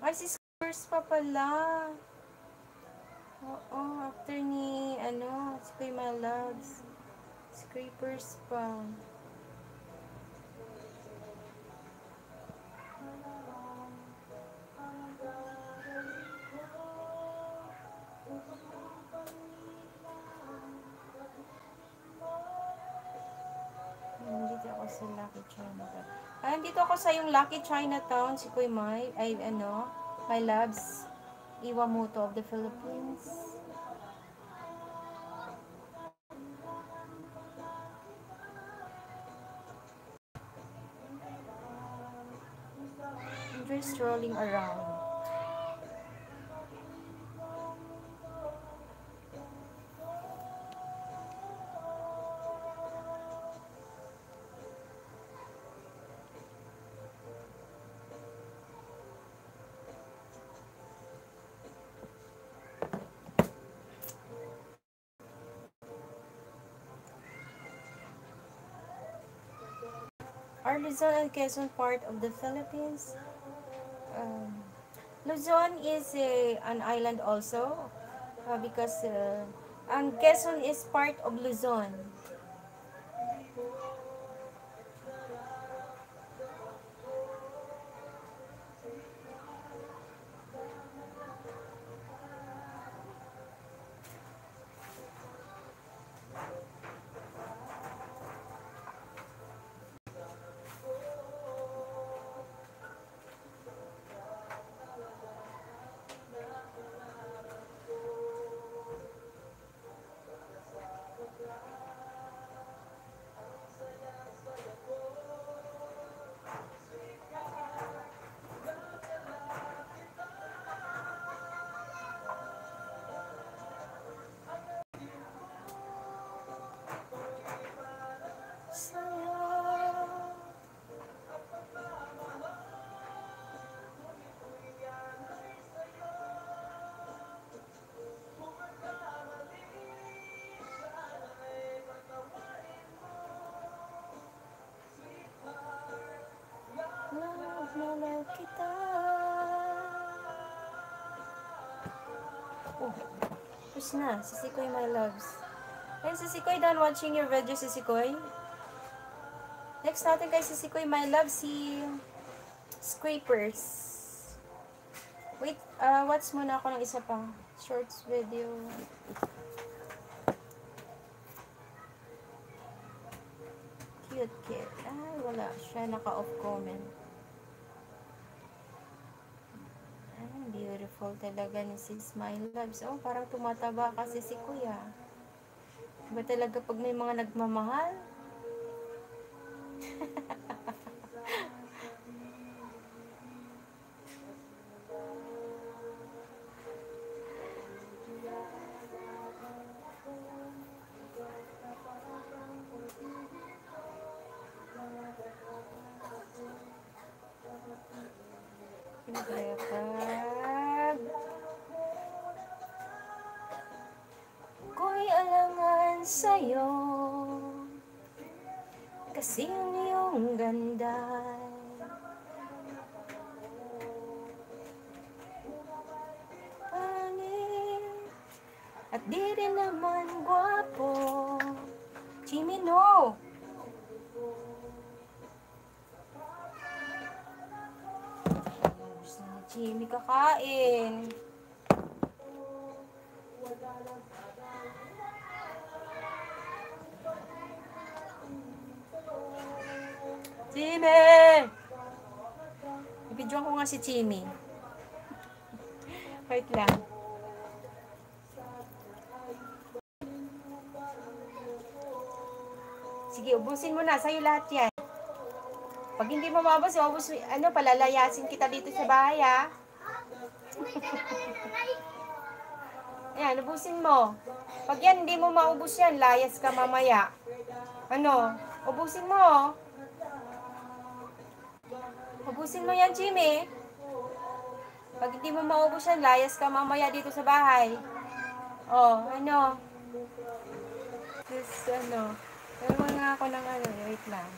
Ay, si Spurs pa pala. Oo, after ni, si Kuya My Loves. Scrapers pa. Nandito ako sa Lucky Chinatown. Nandito ako sa yung Lucky Chinatown, si Kuya Mai, My Loves, Iwamoto of the Philippines. I'm just strolling around. Are Luzon and Quezon part of the Philippines? Luzon is an island also because and Quezon is part of Luzon. Love kita. Oh, tapos na. Sisikoy, my loves. Ayun, Sisikoy, done watching your video, Sisikoy. Next natin kay Sisikoy, my love, si Scrapers. Wait, watch muna ako ng isa pa. Shorts video. Cute, cute. Ay, wala. Siya naka-off comment. Ay, beautiful talaga ni sis, my loves. Oh, parang tumataba kasi si kuya. Ba talaga pag may mga nagmamahal? Pag ko'y alangan sa'yo, kasi ang iyong ganda pangit at di rin naman gwapo. Jimmy, no! Gusto ni Jimmy kakain. Jimmy! Ibidyoan ko nga si Jimmy. Wait lang. Sige, ubusin mo na. Sa'yo lahat yan. Pag hindi mo maubos, palalayasin kita dito sa bahay, ha? Ayan, ubusin mo. Pag yan, hindi mo maubos yan, layas ka mamaya. Ubusin mo. Ubusin mo yan, Jimmy. Pag hindi mo maubos yan, layas ka mamaya dito sa bahay. Pero nga ako ng wait lang.